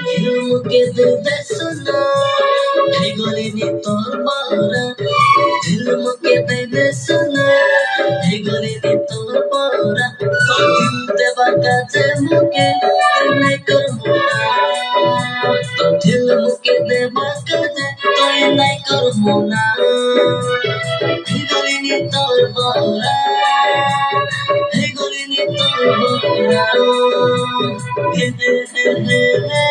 ঝিলুকে দেবে সোনা হেগলিনি তোর বরা ঝিলুকে দেবে সোনা হেগলিনি তোর বরা ঝিল দেবা কাছে মুখে নাই করবো না ঝিল মুখে দেবা কাছে তুই নাই করবো না হেগলিনি তোর বরা হেগলিনি তোর বরা হে হে হে হে হে